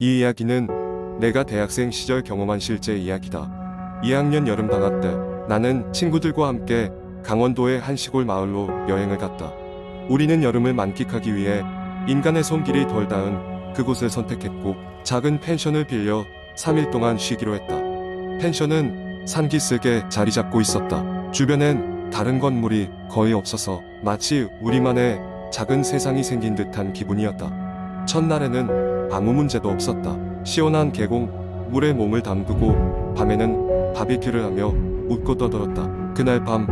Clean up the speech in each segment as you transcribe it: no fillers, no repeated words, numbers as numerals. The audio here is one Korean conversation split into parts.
이 이야기는 내가 대학생 시절 경험한 실제 이야기다. 2학년 여름방학 때 나는 친구들과 함께 강원도의 한 시골 마을로 여행을 갔다. 우리는 여름을 만끽하기 위해 인간의 손길이 덜 닿은 그곳을 선택했고 작은 펜션을 빌려 3일 동안 쉬기로 했다. 펜션은 산기슭에 자리 잡고 있었다. 주변엔 다른 건물이 거의 없어서 마치 우리만의 작은 세상이 생긴 듯한 기분이었다. 첫날에는 아무 문제도 없었다. 시원한 계곡 물에 몸을 담그고 밤에는 바비큐를 하며 웃고 떠들었다. 그날 밤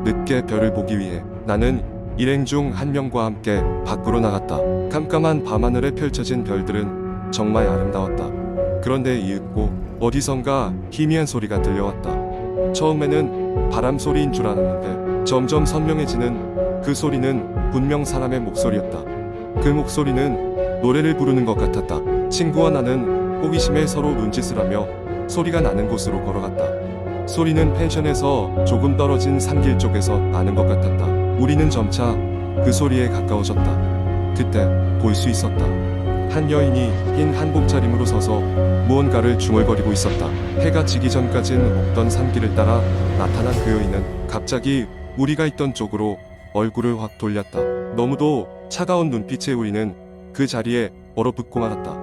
늦게 별을 보기 위해 나는 일행 중 한 명과 함께 밖으로 나갔다. 깜깜한 밤하늘에 펼쳐진 별들은 정말 아름다웠다. 그런데 이윽고 어디선가 희미한 소리가 들려왔다. 처음에는 바람 소리인 줄 알았는데 점점 선명해지는 그 소리는 분명 사람의 목소리였다. 그 목소리는 노래를 부르는 것 같았다. 친구와 나는 호기심에 서로 눈짓을 하며 소리가 나는 곳으로 걸어갔다. 소리는 펜션에서 조금 떨어진 산길 쪽에서 나는 것 같았다. 우리는 점차 그 소리에 가까워졌다. 그때 볼 수 있었다. 한 여인이 흰 한복 차림으로 서서 무언가를 중얼거리고 있었다. 해가 지기 전까진 없던 산길을 따라 나타난 그 여인은 갑자기 우리가 있던 쪽으로 얼굴을 확 돌렸다. 너무도 차가운 눈빛에 우리는 그 자리에 얼어붙고 말았다.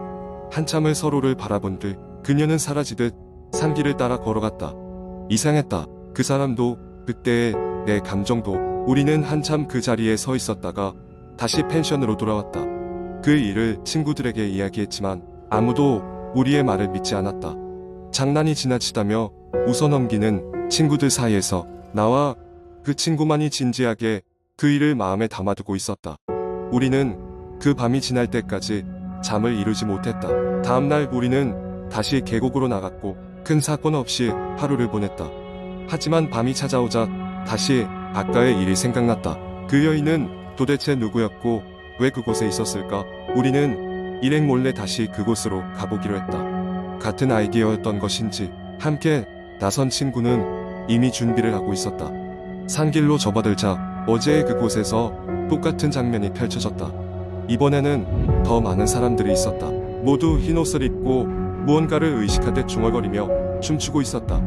한참을 서로를 바라본 뒤 그녀는 사라지듯 산길을 따라 걸어갔다. 이상했다. 그 사람도 그때의 내 감정도. 우리는 한참 그 자리에 서 있었다가 다시 펜션으로 돌아왔다. 그 일을 친구들에게 이야기했지만 아무도 우리의 말을 믿지 않았다. 장난이 지나치다며 웃어넘기는 친구들 사이에서 나와 그 친구만이 진지하게 그 일을 마음에 담아두고 있었다. 우리는 그 밤이 지날 때까지 잠을 이루지 못했다. 다음날 우리는 다시 계곡으로 나갔고 큰 사건 없이 하루를 보냈다. 하지만 밤이 찾아오자 다시 아까의 일이 생각났다. 그 여인은 도대체 누구였고 왜 그곳에 있었을까? 우리는 일행 몰래 다시 그곳으로 가보기로 했다. 같은 아이디어였던 것인지 함께 나선 친구는 이미 준비를 하고 있었다. 산길로 접어들자 어제의 그곳에서 똑같은 장면이 펼쳐졌다. 이번에는 더 많은 사람들이 있었다. 모두 흰옷을 입고 무언가를 의식하듯 중얼거리며 춤추고 있었다.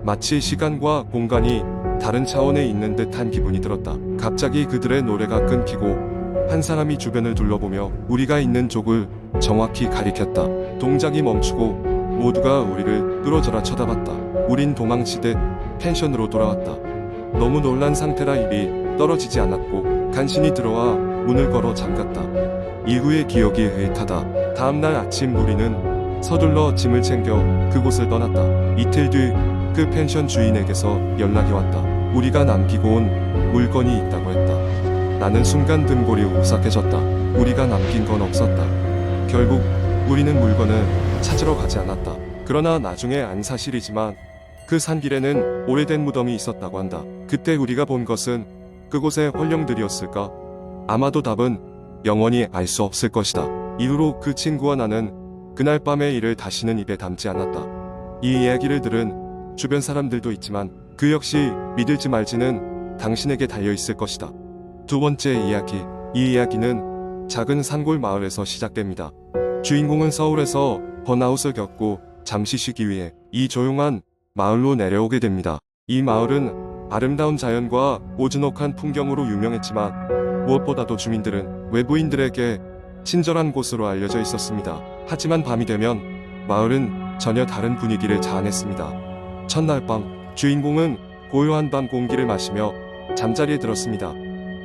마치 시간과 공간이 다른 차원에 있는 듯한 기분이 들었다. 갑자기 그들의 노래가 끊기고 한 사람이 주변을 둘러보며 우리가 있는 쪽을 정확히 가리켰다. 동작이 멈추고 모두가 우리를 뚫어져라 쳐다봤다. 우린 도망치듯 펜션으로 돌아왔다. 너무 놀란 상태라 입이 떨어지지 않았고 간신히 들어와 문을 걸어 잠갔다. 이후의 기억이 흐릿하다. 다음날 아침 우리는 서둘러 짐을 챙겨 그곳을 떠났다. 이틀 뒤 그 펜션 주인에게서 연락이 왔다. 우리가 남기고 온 물건이 있다고 했다. 나는 순간 등골이 오싹해졌다. 우리가 남긴 건 없었다. 결국 우리는 물건을 찾으러 가지 않았다. 그러나 나중에 안 사실이지만 그 산길에는 오래된 무덤이 있었다고 한다. 그때 우리가 본 것은 그곳의 활령들이었을까? 아마도 답은 영원히 알 수 없을 것이다. 이후로 그 친구와 나는 그날 밤의 일을 다시는 입에 담지 않았다. 이 이야기를 들은 주변 사람들도 있지만 그 역시 믿을지 말지는 당신에게 달려있을 것이다. 두 번째 이야기. 이 이야기는 작은 산골 마을에서 시작됩니다. 주인공은 서울에서 번아웃을 겪고 잠시 쉬기 위해 이 조용한 마을로 내려오게 됩니다. 이 마을은 아름다운 자연과 오즈넉한 풍경으로 유명했지만 무엇보다도 주민들은 외부인들에게 친절한 곳으로 알려져 있었습니다. 하지만 밤이 되면 마을은 전혀 다른 분위기를 자아냈습니다. 첫날 밤 주인공은 고요한 밤 공기를 마시며 잠자리에 들었습니다.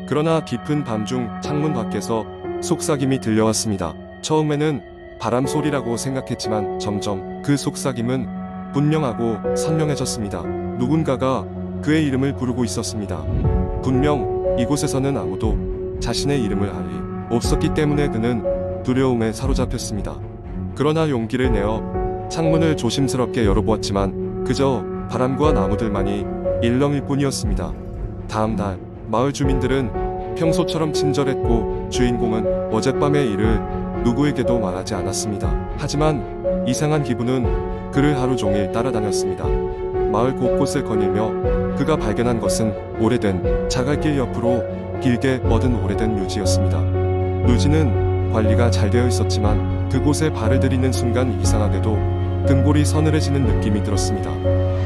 그러나 깊은 밤중 창문 밖에서 속삭임이 들려왔습니다. 처음에는 바람 소리라고 생각했지만 점점 그 속삭임은 분명하고 선명해졌습니다. 누군가가 그의 이름을 부르고 있었습니다. 분명 이곳에서는 아무도 자신의 이름을 알 리 없었기 때문에 그는 두려움에 사로잡혔습니다. 그러나 용기를 내어 창문을 조심스럽게 열어보았지만 그저 바람과 나무들만이 일렁일 뿐이었습니다. 다음 날 마을 주민들은 평소처럼 친절했고 주인공은 어젯밤의 일을 누구에게도 말하지 않았습니다. 하지만 이상한 기분은 그를 하루 종일 따라다녔습니다. 마을 곳곳을 거닐며 그가 발견한 것은 오래된 자갈길 옆으로 길게 뻗은 오래된 묘지였습니다. 묘지는 관리가 잘 되어 있었지만 그곳에 발을 들이는 순간 이상하게도 등골이 서늘해지는 느낌이 들었습니다.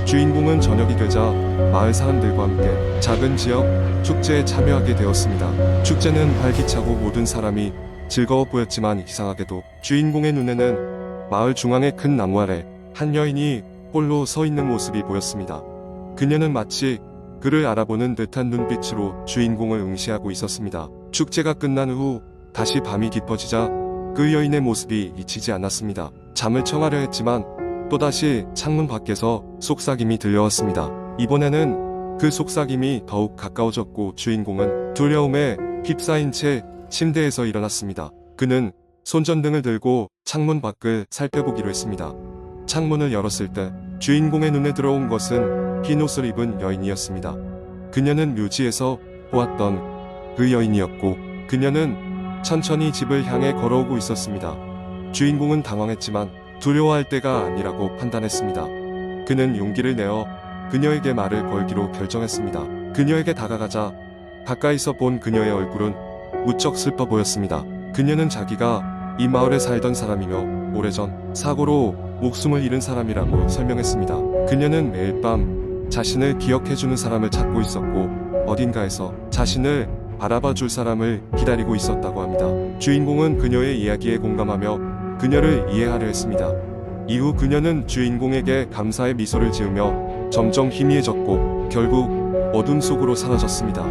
주인공은 저녁이 되자 마을 사람들과 함께 작은 지역 축제에 참여하게 되었습니다. 축제는 활기차고 모든 사람이 즐거워 보였지만 이상하게도 주인공의 눈에는 마을 중앙의 큰 나무 아래 한 여인이 홀로 서 있는 모습이 보였습니다. 그녀는 마치 그를 알아보는 듯한 눈빛으로 주인공을 응시하고 있었습니다. 축제가 끝난 후 다시 밤이 깊어지자 그 여인의 모습이 잊히지 않았습니다. 잠을 청하려 했지만 또다시 창문 밖에서 속삭임이 들려왔습니다. 이번에는 그 속삭임이 더욱 가까워졌고 주인공은 두려움에 휩싸인 채 침대에서 일어났습니다. 그는 손전등을 들고 창문 밖을 살펴보기로 했습니다. 창문을 열었을 때 주인공의 눈에 들어온 것은 흰 옷을 입은 여인이었습니다. 그녀는 묘지에서 보았던 그 여인이었고 그녀는 천천히 집을 향해 걸어오고 있었습니다. 주인공은 당황했지만 두려워할 때가 아니라고 판단했습니다. 그는 용기를 내어 그녀에게 말을 걸기로 결정했습니다. 그녀에게 다가가자 가까이서 본 그녀의 얼굴은 무척 슬퍼 보였습니다. 그녀는 자기가 이 마을에 살던 사람이며 오래전 사고로 목숨을 잃은 사람이라고 설명했습니다. 그녀는 매일 밤 자신을 기억해주는 사람을 찾고 있었고 어딘가에서 자신을 바라봐 줄 사람을 기다리고 있었다고 합니다. 주인공은 그녀의 이야기에 공감하며 그녀를 이해하려 했습니다. 이후 그녀는 주인공에게 감사의 미소를 지으며 점점 희미해졌고 결국 어둠 속으로 사라졌습니다.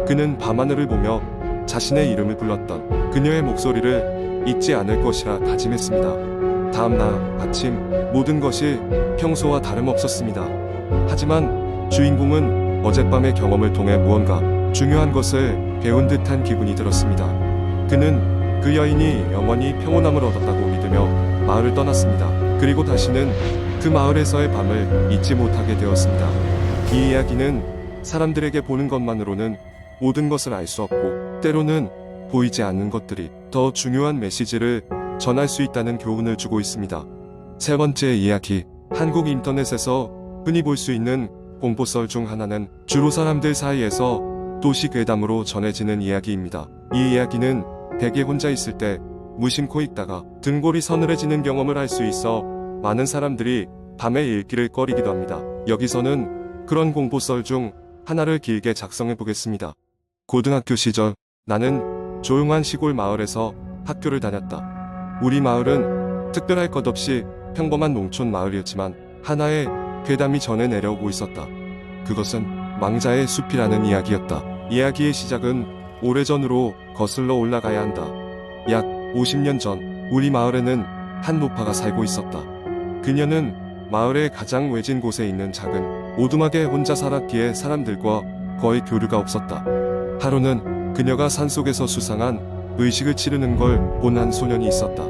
그는 밤하늘을 보며 자신의 이름을 불렀던 그녀의 목소리를 잊지 않을 것이라 다짐했습니다. 다음날 아침 모든 것이 평소와 다름없었습니다. 하지만 주인공은 어젯밤의 경험을 통해 무언가 중요한 것을 배운 듯한 기분이 들었습니다. 그는 그 여인이 영원히 평온함을 얻었다고 믿으며 마을을 떠났습니다. 그리고 다시는 그 마을에서의 밤을 잊지 못하게 되었습니다. 이 이야기는 사람들에게 보는 것만으로는 모든 것을 알 수 없고 때로는 보이지 않는 것들이 더 중요한 메시지를 전할 수 있다는 교훈을 주고 있습니다. 세 번째 이야기, 한국 인터넷에서 흔히 볼 수 있는 공포썰 중 하나는 주로 사람들 사이에서 도시 괴담으로 전해지는 이야기입니다. 이 이야기는 댁에 혼자 있을 때 무심코 읽다가 등골이 서늘해지는 경험을 할 수 있어 많은 사람들이 밤에 읽기를 꺼리기도 합니다. 여기서는 그런 공포썰 중 하나를 길게 작성해 보겠습니다. 고등학교 시절 나는 조용한 시골 마을에서 학교를 다녔다. 우리 마을은 특별할 것 없이 평범한 농촌 마을이었지만 하나의 괴담이 전해 내려오고 있었다. 그것은 망자의 숲이라는 이야기였다. 이야기의 시작은 오래전으로 거슬러 올라가야 한다. 약 50년 전 우리 마을에는 한 노파가 살고 있었다. 그녀는 마을의 가장 외진 곳에 있는 작은 오두막에 혼자 살았기에 사람들과 거의 교류가 없었다. 하루는 그녀가 산속에서 수상한 의식을 치르는 걸 본 한 소년이 있었다.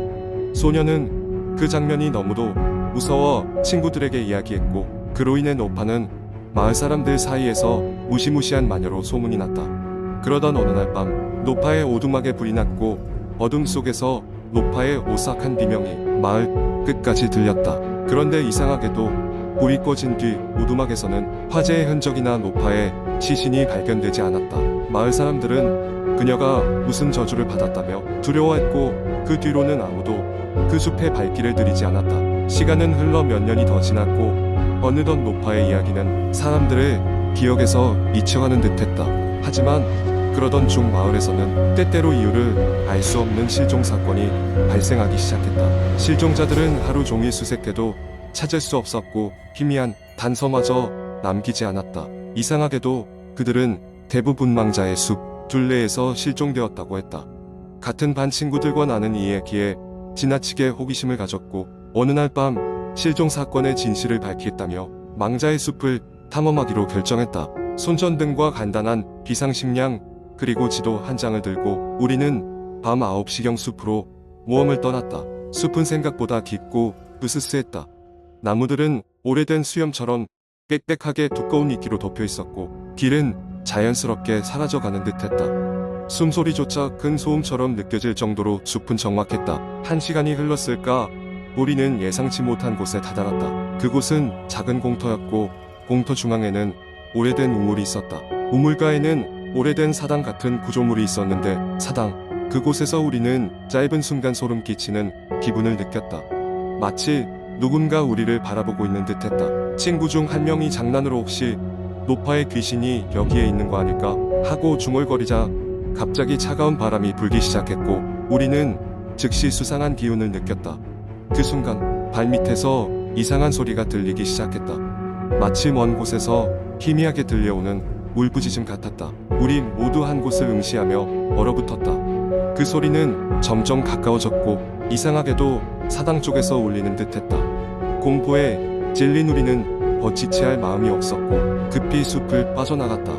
소년은 그 장면이 너무도 무서워 친구들에게 이야기했고 그로 인해 노파는 마을 사람들 사이에서 무시무시한 마녀로 소문이 났다. 그러던 어느 날 밤 노파의 오두막에 불이 났고 어둠 속에서 노파의 오싹한 비명이 마을 끝까지 들렸다. 그런데 이상하게도 불이 꺼진 뒤 오두막에서는 화재의 흔적이나 노파의 시신이 발견되지 않았다. 마을 사람들은 그녀가 무슨 저주를 받았다며 두려워했고 그 뒤로는 아무도 그 숲에 발길을 들이지 않았다. 시간은 흘러 몇 년이 더 지났고 어느덧 노파의 이야기는 사람들의 기억에서 잊혀가는 듯했다. 하지만 그러던 중 마을에서는 때때로 이유를 알 수 없는 실종 사건이 발생하기 시작했다. 실종자들은 하루 종일 수색해도 찾을 수 없었고 희미한 단서마저 남기지 않았다. 이상하게도 그들은 대부분 망자의 숲 둘레에서 실종되었다고 했다. 같은 반 친구들과 나는 이 이야기에 지나치게 호기심을 가졌고 어느 날 밤 실종 사건의 진실을 밝히겠다며 망자의 숲을 탐험하기로 결정했다. 손전등과 간단한 비상식량 그리고 지도 한 장을 들고 우리는 밤 9시경 숲으로 모험을 떠났다. 숲은 생각보다 깊고 으스스했다. 나무들은 오래된 수염처럼 빽빽하게 두꺼운 이끼로 덮여 있었고 길은 자연스럽게 사라져가는 듯했다. 숨소리조차 큰 소음처럼 느껴질 정도로 숲은 적막했다. 1시간이 흘렀을까 우리는 예상치 못한 곳에 다다랐다. 그곳은 작은 공터였고 공터 중앙에는 오래된 우물이 있었다. 우물가에는 오래된 사당 같은 구조물이 있었는데 사당 그곳에서 우리는 짧은 순간 소름 끼치는 기분을 느꼈다. 마치 누군가 우리를 바라보고 있는 듯했다. 친구 중 한 명이 장난으로 혹시 노파의 귀신이 여기에 있는 거 아닐까 하고 중얼거리자 갑자기 차가운 바람이 불기 시작했고 우리는 즉시 수상한 기운을 느꼈다. 그 순간 발밑에서 이상한 소리가 들리기 시작했다. 마치 먼 곳에서 희미하게 들려오는 울부짖음 같았다. 우리 모두 한 곳을 응시하며 얼어붙었다. 그 소리는 점점 가까워졌고 이상하게도 사당 쪽에서 울리는 듯했다. 공포에 찔린 우리는 버티채할 마음이 없었고 급히 숲을 빠져나갔다.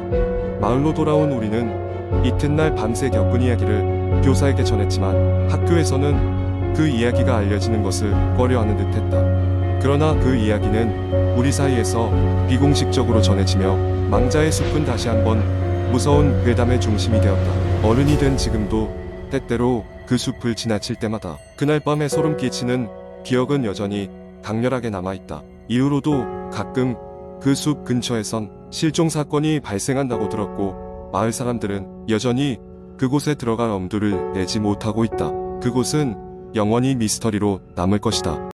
마을로 돌아온 우리는 이튿날 밤새 겪은 이야기를 교사에게 전했지만 학교에서는 그 이야기가 알려지는 것을 꺼려하는 듯했다. 그러나 그 이야기는 우리 사이에서 비공식적으로 전해지며 망자의 숲은 다시 한번 무서운 괴담의 중심이 되었다. 어른이 된 지금도 때때로 그 숲을 지나칠 때마다 그날 밤의 소름 끼치는 기억은 여전히 강렬하게 남아있다. 이후로도 가끔 그 숲 근처에선 실종 사건이 발생한다고 들었고 마을 사람들은 여전히 그곳에 들어갈 엄두를 내지 못하고 있다. 그곳은 영원히 미스터리로 남을 것이다.